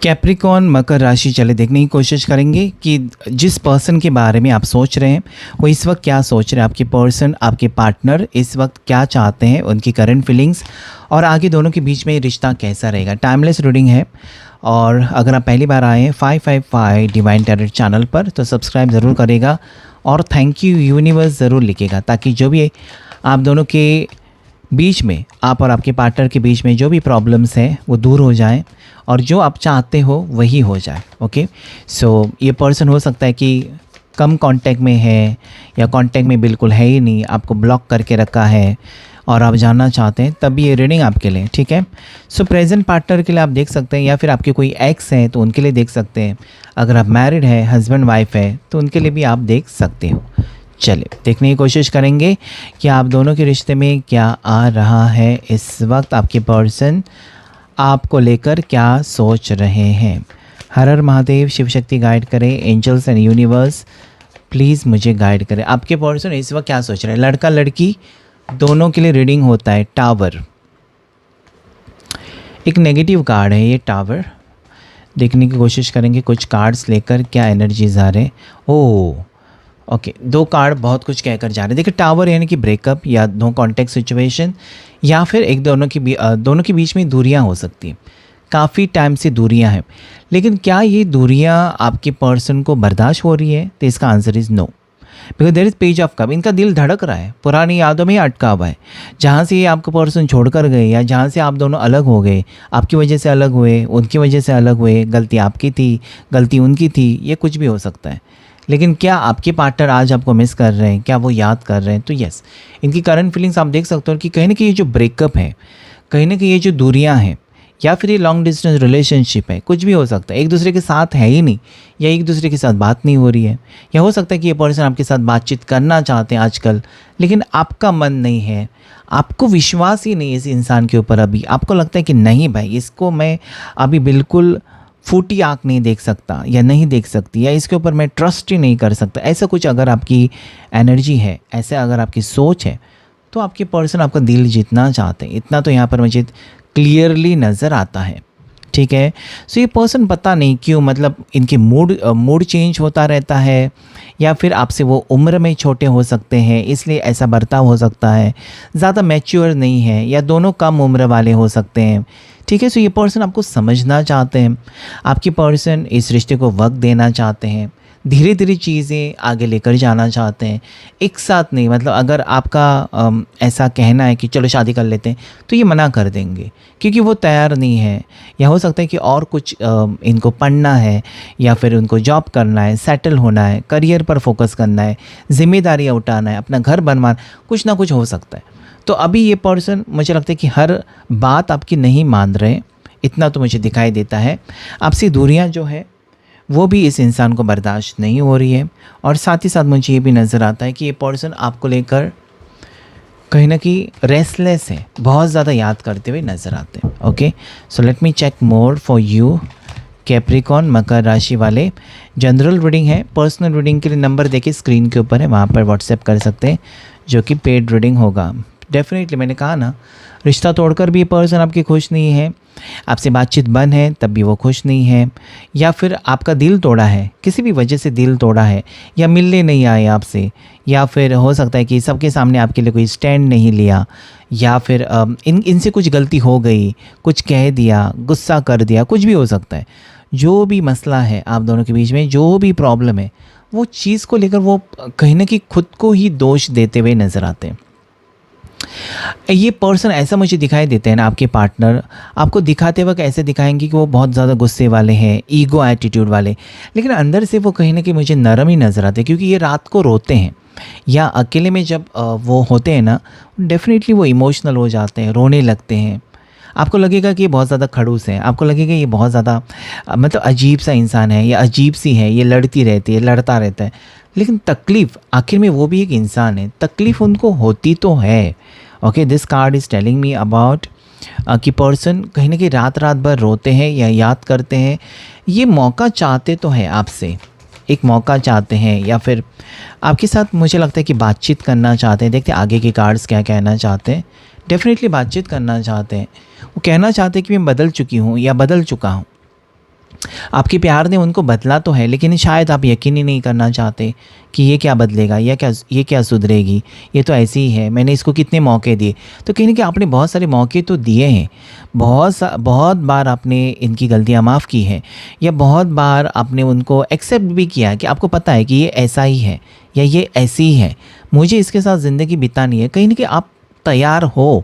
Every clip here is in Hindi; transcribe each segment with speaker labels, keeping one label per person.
Speaker 1: कैप्रिकॉन मकर राशि चले देखने की कोशिश करेंगे कि जिस पर्सन के बारे में आप सोच रहे हैं वो इस वक्त क्या सोच रहे हैं। आपके पर्सन, आपके पार्टनर इस वक्त क्या चाहते हैं, उनकी करंट फीलिंग्स और आगे दोनों के बीच में रिश्ता कैसा रहेगा। टाइमलेस रीडिंग है और अगर आप पहली बार आए हैं 555 डिवाइन टैरोट चैनल पर तो सब्सक्राइब ज़रूर करेगा और थैंक यू यूनिवर्स ज़रूर लिखेगा, ताकि जो भी आप दोनों के बीच में, आप और आपके पार्टनर के बीच में जो भी प्रॉब्लम्स हैं वो दूर हो जाएं और जो आप चाहते हो वही हो जाए। ओके, सो ये पर्सन हो सकता है कि कम कांटेक्ट में है या कांटेक्ट में बिल्कुल है ही नहीं, आपको ब्लॉक करके रखा है और आप जानना चाहते हैं, तब ये रीडिंग आपके लिए ठीक है। सो प्रेजेंट पार्टनर के लिए आप देख सकते हैं या फिर आपके कोई एक्स हैं तो उनके लिए देख सकते हैं। अगर आप मैरिड है, हस्बैंड वाइफ है तो उनके लिए भी आप देख सकते हो। चलिए देखने की कोशिश करेंगे कि आप दोनों के रिश्ते में क्या आ रहा है इस वक्त। आपके पर्सन आपको लेकर क्या सोच रहे हैं। हर हर महादेव, शिव शक्ति गाइड करें, एंजल्स एंड यूनिवर्स प्लीज़ मुझे गाइड करें। आपके पर्सन इस वक्त क्या सोच रहे हैं। लड़का लड़की दोनों के लिए रीडिंग होता है। टावर एक नेगेटिव कार्ड है, ये टावर देखने की कोशिश करेंगे कुछ कार्ड्स लेकर क्या एनर्जीज आ रहे हैं। ओह ओके, दो कार्ड बहुत कुछ कहकर जा रहे हैं। देखिए टावर यानी कि ब्रेकअप या नो कॉन्टेक्ट सिचुएशन या फिर एक दोनों के बीच में दूरियां हो सकती हैं। काफ़ी टाइम से दूरियां हैं, लेकिन क्या ये दूरियां आपके पर्सन को बर्दाश्त हो रही है? तो इसका answer is no, because there is page of cup. इनका दिल धड़क रहा है, पुरानी यादों में अटका हुआ है। जहाँ से ये आपका पर्सन छोड़कर गए या जहाँ से आप दोनों अलग हो गए, आपकी वजह से अलग हुए, उनकी वजह से अलग हुए, गलती आपकी थी, गलती उनकी थी, ये कुछ भी हो सकता है। लेकिन क्या आपके पार्टनर आज आपको मिस कर रहे हैं, क्या वो याद कर रहे हैं? तो यस, इनकी करंट फीलिंग्स आप देख सकते हो कि कहीं ना कहीं ये जो ब्रेकअप है, कहीं ना कहीं ये जो दूरियां हैं या फिर ये लॉन्ग डिस्टेंस रिलेशनशिप है, कुछ भी हो सकता है। एक दूसरे के साथ है ही नहीं या एक दूसरे के साथ बात नहीं हो रही है, या हो सकता है कि ये पर्सन आपके साथ बातचीत करना चाहते हैं आजकल, लेकिन आपका मन नहीं है, आपको विश्वास ही नहीं है इस इंसान के ऊपर। अभी आपको लगता है कि नहीं भाई, इसको मैं अभी बिल्कुल फूटी आँख नहीं देख सकता या नहीं देख सकती, या इसके ऊपर मैं ट्रस्ट ही नहीं कर सकता। ऐसा कुछ अगर आपकी एनर्जी है, ऐसे अगर आपकी सोच है, तो आपके पर्सन आपका दिल जीतना चाहते हैं। इतना तो यहाँ पर मुझे क्लियरली नज़र आता है, ठीक है। सो ये पर्सन पता नहीं क्यों, मतलब इनके मूड चेंज होता रहता है, या फिर आपसे वो उम्र में छोटे हो सकते हैं इसलिए ऐसा बर्ताव हो सकता है। ज़्यादा मैच्योर नहीं है या दोनों कम उम्र वाले हो सकते हैं, ठीक है। सो ये पर्सन आपको समझना चाहते हैं, आपके पर्सन इस रिश्ते को वक्त देना चाहते हैं, धीरे धीरे चीज़ें आगे लेकर जाना चाहते हैं, एक साथ नहीं। मतलब अगर आपका ऐसा कहना है कि चलो शादी कर लेते हैं तो ये मना कर देंगे क्योंकि वो तैयार नहीं है, या हो सकता है कि और कुछ इनको पढ़ना है या फिर उनको जॉब करना है, सेटल होना है, करियर पर फोकस करना है, जिम्मेदारियाँ उठाना है, अपना घर बनवाना, कुछ ना कुछ हो सकता है। तो अभी ये पर्सन मुझे लगता है कि हर बात आपकी नहीं मान रहे, इतना तो मुझे दिखाई देता है। आपसी दूरियां जो है वो भी इस इंसान को बर्दाश्त नहीं हो रही है, और साथ ही साथ मुझे ये भी नज़र आता है कि ये पर्सन आपको लेकर कहीं ना कहीं रेस्टलेस है, बहुत ज़्यादा याद करते हुए नज़र आते हैं। Okay, so let me check more for you Capricorn मकर राशि वाले। जनरल रीडिंग है, पर्सनल रीडिंग के लिए नंबर देखिए स्क्रीन के ऊपर है, वहाँ पर व्हाट्सएप कर सकते हैं, जो कि पेड रीडिंग होगा। डेफिनेटली मैंने कहा ना, रिश्ता तोड़कर भी ये पर्सन आपकी खुश नहीं है, आपसे बातचीत बंद है तब भी वो खुश नहीं है, या फिर आपका दिल तोड़ा है, किसी भी वजह से दिल तोड़ा है, या मिलने नहीं आए आपसे, या फिर हो सकता है कि सबके सामने आपके लिए कोई स्टैंड नहीं लिया, या फिर इनसे कुछ गलती हो गई, कुछ कह दिया, गुस्सा कर दिया, कुछ भी हो सकता है। जो भी मसला है आप दोनों के बीच में, जो भी प्रॉब्लम है, वो चीज़ को लेकर वो कहीं ना कहीं खुद को ही दोष देते हुए नज़र आते हैं। ये पर्सन ऐसा मुझे दिखाई देते हैं ना, आपके पार्टनर आपको दिखाते वक्त ऐसे दिखाएंगे कि वो बहुत ज़्यादा गुस्से वाले हैं, ईगो एटीट्यूड वाले, लेकिन अंदर से वो कहीं ना कहीं मुझे नरम ही नज़र आते हैं, क्योंकि ये रात को रोते हैं या अकेले में जब वो होते हैं ना, डेफिनेटली वो इमोशनल हो जाते हैं, रोने लगते हैं। आपको लगेगा कि ये बहुत ज़्यादा खड़ूस है, आपको लगेगा ये बहुत ज़्यादा मतलब अजीब सा इंसान है या अजीब सी है, ये लड़ती रहती है, लड़ता रहता है, लेकिन तकलीफ़ आखिर में वो भी एक इंसान है, तकलीफ़ उनको होती तो है। Okay, this card is telling me about कि पर्सन कहीं ना कहीं रात रात भर रोते हैं या याद करते हैं। ये मौका चाहते तो है आपसे, एक मौका चाहते हैं, या फिर आपके साथ मुझे लगता है कि बातचीत करना चाहते हैं। देखते हैं आगे के कार्ड्स क्या कहना चाहते हैं। डेफिनेटली बातचीत करना चाहते हैं, वो कहना चाहते हैं कि मैं बदल चुकी हूँ या बदल चुका हूँ, आपके प्यार ने उनको बदला तो है, लेकिन शायद आप यकीन ही नहीं करना चाहते कि ये क्या बदलेगा, या क्या ये क्या सुधरेगी, ये तो ऐसी ही है, मैंने इसको कितने मौके दिए। तो कहीं ना कहीं आपने बहुत सारे मौके तो दिए हैं, बहुत बार आपने इनकी गलतियाँ माफ़ की हैं, या बहुत बार आपने उनको एक्सेप्ट भी किया है कि आपको पता है कि ये ऐसा ही है या ये ऐसी ही है, मुझे इसके साथ ज़िंदगी बितानी है। कहीं ना कहीं आप तैयार हो,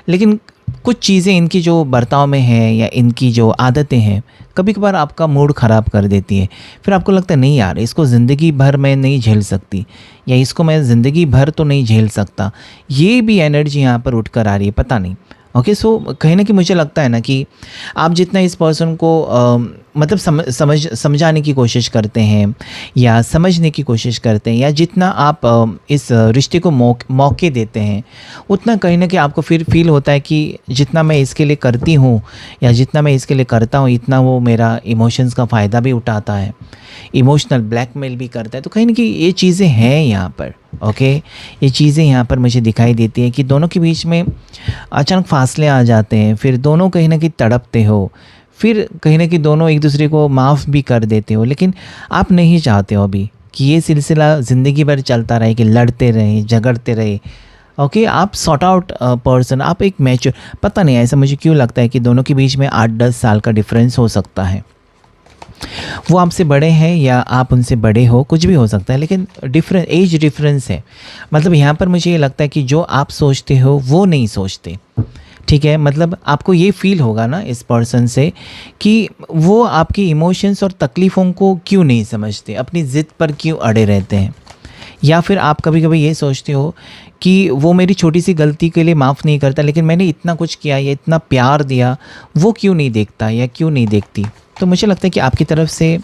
Speaker 1: लेकिन कुछ चीज़ें इनकी जो बर्ताव में है या इनकी जो आदतें हैं कभी कभार आपका मूड ख़राब कर देती है। फिर आपको लगता है नहीं यार, इसको ज़िंदगी भर मैं नहीं झेल सकती, या इसको मैं ज़िंदगी भर तो नहीं झेल सकता। ये भी एनर्जी यहाँ पर उठ कर आ रही है, पता नहीं। ओके, सो कहीं ना कहीं मुझे लगता है ना कि आप जितना इस पर्सन को मतलब समझाने की कोशिश करते हैं या समझने की कोशिश करते हैं, या जितना आप इस रिश्ते को मौके देते हैं, उतना कहीं ना कहीं आपको फिर फील होता है कि जितना मैं इसके लिए करती हूँ या जितना मैं इसके लिए करता हूँ, इतना वो मेरा इमोशंस का फ़ायदा भी उठाता है, इमोशनल ब्लैकमेल भी करता है। तो कहीं ना कहीं ये चीज़ें हैं यहाँ पर। ओके, ये चीज़ें यहाँ पर मुझे दिखाई देती हैं कि दोनों के बीच में अचानक फासले आ जाते हैं, फिर दोनों कहीं ना कहीं तड़पते हो, फिर कहीं ना कहीं दोनों एक दूसरे को माफ़ भी कर देते हो, लेकिन आप नहीं चाहते हो अभी कि ये सिलसिला ज़िंदगी भर चलता रहे, कि लड़ते रहे, झगड़ते रहे। ओके, आप सॉर्ट आउट पर्सन, आप एक मैच्योर, पता नहीं ऐसा मुझे क्यों लगता है कि दोनों के बीच में 8-10 साल का डिफरेंस हो सकता है। वो आपसे बड़े हैं या आप उनसे बड़े हो, कुछ भी हो सकता है, लेकिन एज डिफरेंस है। मतलब यहाँ पर मुझे ये लगता है कि जो आप सोचते हो वो नहीं सोचते। ठीक है, मतलब आपको ये फील होगा ना इस पर्सन से कि वो आपकी इमोशंस और तकलीफ़ों को क्यों नहीं समझते, अपनी ज़िद पर क्यों अड़े रहते हैं। या फिर आप कभी कभी ये सोचते हो कि वो मेरी छोटी सी गलती के लिए माफ़ नहीं करता, लेकिन मैंने इतना कुछ किया या इतना प्यार दिया, वो क्यों नहीं देखता या क्यों नहीं देखती। तो मुझे लगता है कि आपकी तरफ से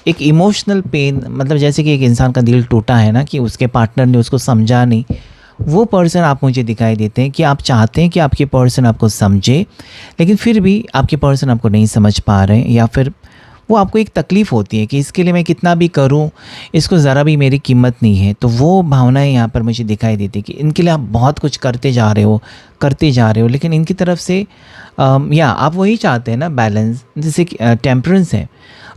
Speaker 1: एक इमोशनल पेन, मतलब जैसे कि एक इंसान का दिल टूटा है ना, कि उसके पार्टनर ने उसको समझा नहीं, वो पर्सन आप मुझे दिखाई देते हैं कि आप चाहते हैं कि आपके पर्सन आपको समझे, लेकिन फिर भी आपके पर्सन आपको नहीं समझ पा रहे हैं, या फिर वो आपको एक तकलीफ़ होती है कि इसके लिए मैं कितना भी करूं, इसको ज़रा भी मेरी कीमत नहीं है। तो वो भावनाएं यहाँ पर मुझे दिखाई देती है कि इनके लिए आप बहुत कुछ करते जा रहे हो, लेकिन इनकी तरफ से या आप वही चाहते हैं ना, बैलेंस, जैसे कि टेम्परेंस है,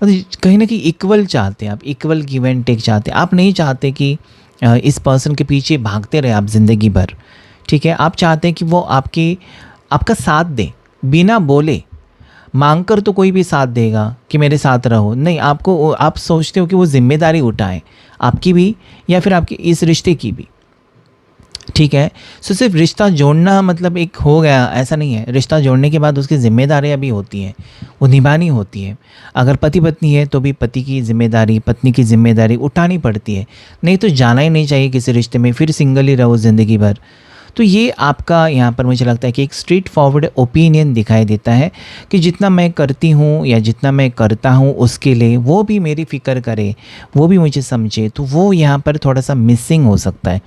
Speaker 1: और कहीं ना कहीं इक्वल चाहते हैं आप, इक्वल गिव एंड टेक चाहते हैं। आप नहीं चाहते कि इस पर्सन के पीछे भागते रहे आप ज़िंदगी भर। ठीक है, आप चाहते हैं कि वो आपका साथ दे, बिना बोले, मांगकर तो कोई भी साथ देगा कि मेरे साथ रहो, नहीं, आप सोचते हो कि वो जिम्मेदारी उठाएं, आपकी भी या फिर आपकी इस रिश्ते की भी। ठीक है, सो सिर्फ रिश्ता जोड़ना मतलब एक हो गया, ऐसा नहीं है। रिश्ता जोड़ने के बाद उसकी जिम्मेदारियां भी होती हैं, वो निभानी होती है। अगर पति पत्नी है तो भी पति की जिम्मेदारी, पत्नी की जिम्मेदारी उठानी पड़ती है, नहीं तो जाना ही नहीं चाहिए किसी रिश्ते में, फिर सिंगल ही रहो ज़िंदगी भर। तो ये आपका यहाँ पर मुझे लगता है कि एक स्ट्रेट फॉरवर्ड ओपिनियन दिखाई देता है कि जितना मैं करती हूँ या जितना मैं करता हूँ उसके लिए वो भी मेरी फ़िक्र करे, वो भी मुझे समझे, तो वो यहाँ पर थोड़ा सा मिसिंग हो सकता है।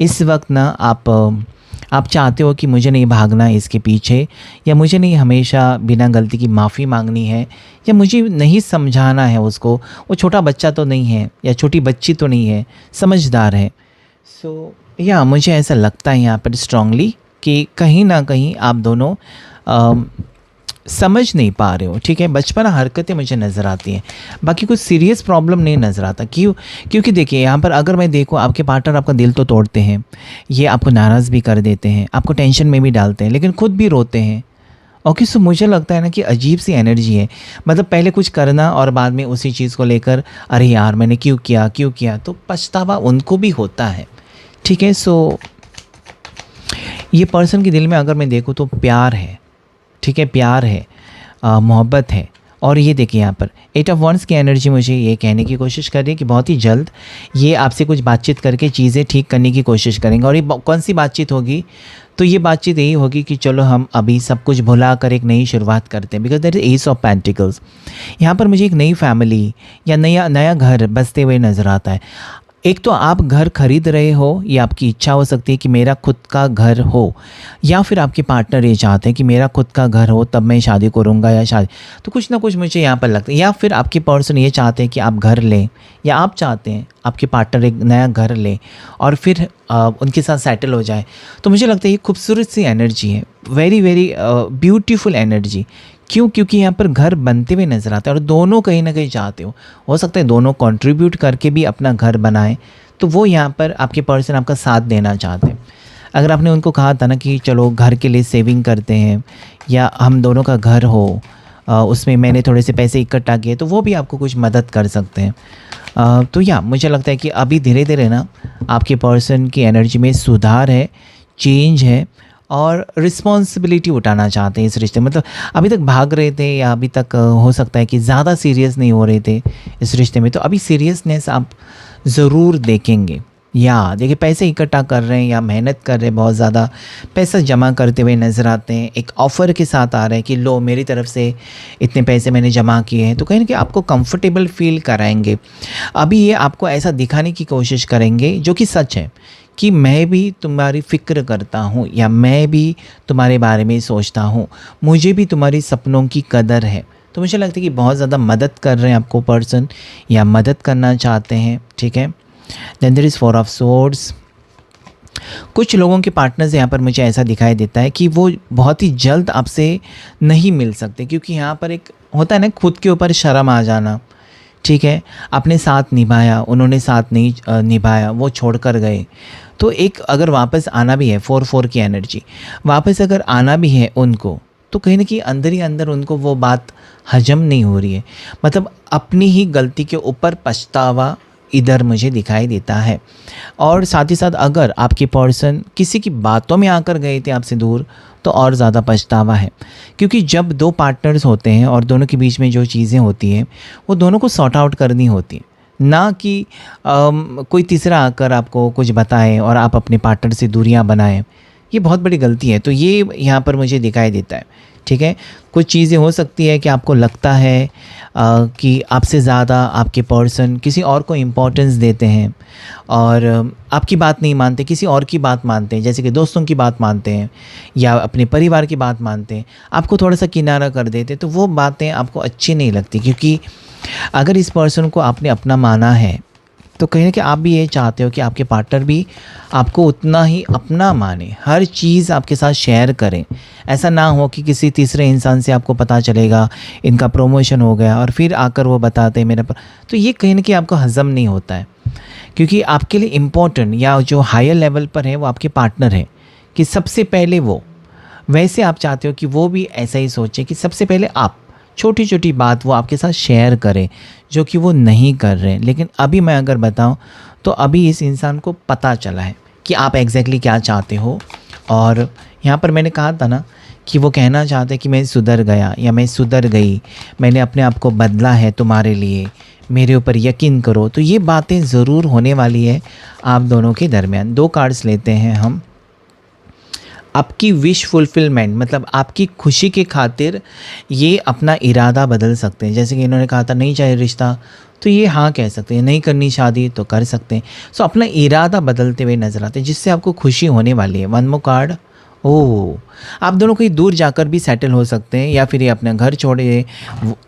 Speaker 1: इस वक्त ना आप चाहते हो कि मुझे नहीं भागना है इसके पीछे, या मुझे नहीं हमेशा बिना गलती की माफ़ी मांगनी है, या मुझे नहीं समझाना है उसको, वो छोटा बच्चा तो नहीं है या छोटी बच्ची तो नहीं है, समझदार है। सो या मुझे ऐसा लगता है यहाँ पर स्ट्रांगली कि कहीं ना कहीं आप दोनों समझ नहीं पा रहे हो। ठीक है, बचपना हरकतें मुझे नज़र आती हैं, बाकी कुछ सीरियस प्रॉब्लम नहीं नज़र आता। क्योंकि देखिए यहाँ पर अगर मैं देखूँ, आपके पार्टनर आपका दिल तो तोड़ते हैं, ये आपको नाराज़ भी कर देते हैं, आपको टेंशन में भी डालते हैं, लेकिन खुद भी रोते हैं। ओके, सो मुझे लगता है ना कि अजीब सी एनर्जी है, मतलब पहले कुछ करना और बाद में उसी चीज़ को लेकर अरे यार मैंने क्यों किया, तो पछतावा उनको भी होता है। ठीक है, सो ये पर्सन के दिल में अगर मैं देखूँ तो प्यार है। ठीक है, प्यार है, मोहब्बत है। और ये देखिए यहाँ पर 8 ऑफ वंस की एनर्जी मुझे ये कहने की कोशिश कर रही है कि बहुत ही जल्द ये आपसे कुछ बातचीत करके चीज़ें ठीक करने की कोशिश करेंगे। और ये कौन सी बातचीत होगी, तो ये बातचीत यही होगी कि चलो हम अभी सब कुछ भुला कर एक नई शुरुआत करते हैं, because that is S of pentacles. यहाँ पर मुझे एक नई फैमिली या नया घर बसते हुए नज़र आता है। एक तो आप घर खरीद रहे हो, ये आपकी इच्छा हो सकती है कि मेरा खुद का घर हो, या फिर आपके पार्टनर ये चाहते हैं कि मेरा खुद का घर हो तब मैं शादी करूँगा या शादी, तो कुछ ना कुछ मुझे यहाँ पर लगता है। या फिर आपके पर्सन ये चाहते हैं कि आप घर लें, या आप चाहते हैं आपके पार्टनर एक नया घर ले और फिर उनके साथ सेटल हो जाए। तो मुझे लगता है ये खूबसूरत सी एनर्जी है, वेरी वेरी ब्यूटीफुल एनर्जी, क्यों? क्योंकि यहाँ पर घर बनते हुए नज़र आते हैं और दोनों कहीं ना कहीं चाहते हो सकता है दोनों कंट्रीब्यूट करके भी अपना घर बनाएं, तो वो यहाँ पर आपके पर्सन आपका साथ देना चाहते हैं। अगर आपने उनको कहा था ना कि चलो घर के लिए सेविंग करते हैं या हम दोनों का घर हो, उसमें मैंने थोड़े से पैसे इकट्ठा किए, तो वो भी आपको कुछ मदद कर सकते हैं। तो या मुझे लगता है कि अभी धीरे धीरे ना आपके पर्सन की एनर्जी में सुधार है, चेंज है और रिस्पॉन्सिबिलिटी उठाना चाहते हैं इस रिश्ते में। मतलब अभी तक भाग रहे थे या अभी तक हो सकता है कि ज़्यादा सीरियस नहीं हो रहे थे इस रिश्ते में, तो अभी सीरियसनेस आप ज़रूर देखेंगे। या देखिए, पैसे इकट्ठा कर रहे हैं या मेहनत कर रहे हैं, बहुत ज़्यादा पैसा जमा करते हुए नज़र आते हैं, एक ऑफ़र के साथ आ रहे हैं कि लो मेरी तरफ से इतने पैसे मैंने जमा किए हैं, तो कहीं ना कहीं आपको कंफर्टेबल फील कराएंगे। अभी ये आपको ऐसा दिखाने की कोशिश करेंगे जो कि सच है कि मैं भी तुम्हारी फ़िक्र करता हूँ या मैं भी तुम्हारे बारे में सोचता हूँ, मुझे भी तुम्हारी सपनों की कदर है। तो मुझे लगता है कि बहुत ज़्यादा मदद कर रहे हैं आपको पर्सन या मदद करना चाहते हैं, ठीक है। Then there is 4 of swords. कुछ लोगों के पार्टनर्स यहाँ पर मुझे ऐसा दिखाई देता है कि वो बहुत ही जल्द आपसे नहीं मिल सकते, क्योंकि यहाँ पर एक होता है ना खुद के ऊपर शर्म आ जाना, ठीक है। आपने साथ निभाया, उन्होंने साथ नहीं निभाया, वो छोड़ कर गए, तो एक अगर वापस आना भी है 4-4 की एनर्जी, वापस अगर आना भी है उनको, तो कहीं ना कहीं अंदर ही अंदर उनको वो बात हजम नहीं हो रही है। मतलब अपनी ही गलती के ऊपर पछतावा इधर मुझे दिखाई देता है। और साथ ही साथ अगर आपके पर्सन किसी की बातों में आकर गए थे आपसे दूर, तो और ज़्यादा पछतावा है, क्योंकि जब दो पार्टनर्स होते हैं और दोनों के बीच में जो चीज़ें होती हैं वो दोनों को सॉर्ट आउट करनी होती है, ना कि कोई तीसरा आकर आपको कुछ बताए और आप अपने पार्टनर से दूरियां बनाएं। ये बहुत बड़ी गलती है। तो ये यहाँ पर मुझे दिखाई देता है, ठीक है। कुछ चीज़ें हो सकती है कि आपको लगता है कि आपसे ज़्यादा आपके पर्सन किसी और को इम्पोर्टेंस देते हैं और आपकी बात नहीं मानते, किसी और की बात मानते हैं, जैसे कि दोस्तों की बात मानते हैं या अपने परिवार की बात मानते हैं, आपको थोड़ा सा किनारा कर देते, तो वो बातें आपको अच्छी नहीं लगती। क्योंकि अगर इस पर्सन को आपने अपना माना है, तो कहीं ना कहीं आप भी ये चाहते हो कि आपके पार्टनर भी आपको उतना ही अपना माने, हर चीज़ आपके साथ शेयर करें। ऐसा ना हो कि किसी तीसरे इंसान से आपको पता चलेगा इनका प्रमोशन हो गया और फिर आकर वो बताते हैं मेरे पर, तो ये कहीं ना कहीं आपको हज़म नहीं होता है। क्योंकि आपके लिए इम्पोर्टेंट या जो हायर लेवल पर है वो आपके पार्टनर है, कि सबसे पहले वो, वैसे आप चाहते हो कि वो भी ऐसा ही सोचे कि सबसे पहले आप छोटी छोटी बात वो आपके साथ शेयर करें, जो कि वो नहीं कर रहे हैं। लेकिन अभी मैं अगर बताऊं तो अभी इस इंसान को पता चला है कि आप एग्जैक्टली क्या चाहते हो। और यहाँ पर मैंने कहा था ना कि वो कहना चाहते हैं कि मैं सुधर गया या मैं सुधर गई, मैंने अपने आप को बदला है तुम्हारे लिए, मेरे ऊपर यकीन करो। तो ये बातें ज़रूर होने वाली है आप दोनों के दरमियान। 2 कार्ड्स लेते हैं हम। आपकी विश फुलफिलमेंट, मतलब आपकी खुशी के खातिर ये अपना इरादा बदल सकते हैं। जैसे कि इन्होंने कहा था नहीं चाहिए रिश्ता, तो ये हाँ कह सकते हैं, नहीं करनी शादी तो कर सकते हैं। सो अपना इरादा बदलते हुए नजर आते हैं, जिससे आपको खुशी होने वाली है। 1 मोर कार्ड। ओह, आप दोनों कहीं दूर जाकर भी सेटल हो सकते हैं, या फिर ये अपना घर छोड़े,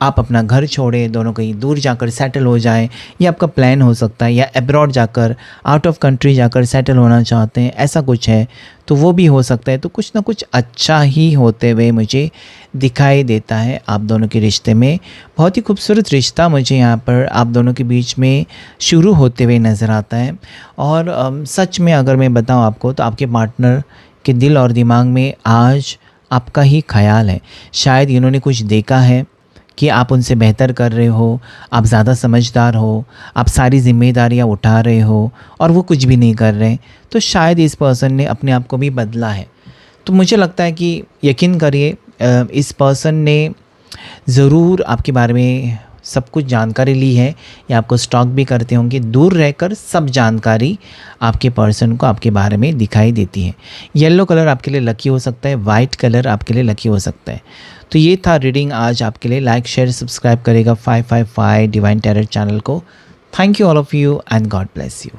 Speaker 1: आप अपना घर छोड़े, दोनों कहीं दूर जाकर सेटल हो जाएं, ये आपका प्लान हो सकता है। या अब्रॉड जाकर, आउट ऑफ कंट्री जाकर सेटल होना चाहते हैं, ऐसा कुछ है तो वो भी हो सकता है। तो कुछ ना कुछ अच्छा ही होते हुए मुझे दिखाई देता है आप दोनों के रिश्ते में। बहुत ही खूबसूरत रिश्ता मुझे यहाँ पर आप दोनों के बीच में शुरू होते हुए नज़र आता है। और सच में अगर मैं बताऊँ आपको, तो आपके पार्टनर के दिल और दिमाग में आज आपका ही ख्याल है। शायद इन्होंने कुछ देखा है कि आप उनसे बेहतर कर रहे हो, आप ज़्यादा समझदार हो, आप सारी जिम्मेदारियां उठा रहे हो और वो कुछ भी नहीं कर रहे। तो शायद इस पर्सन ने अपने आप को भी बदला है। तो मुझे लगता है कि यकीन करिए इस पर्सन ने ज़रूर आपके बारे में सब कुछ जानकारी ली है, या आपको स्टॉक भी करते होंगे। दूर रहकर सब जानकारी आपके पर्सन को आपके बारे में दिखाई देती है। येलो कलर आपके लिए लकी हो सकता है, वाइट कलर आपके लिए लकी हो सकता है। तो ये था रीडिंग आज आपके लिए। लाइक शेयर सब्सक्राइब करेगा 555 डिवाइन टैरोट चैनल को। Thank you all of you and God bless you.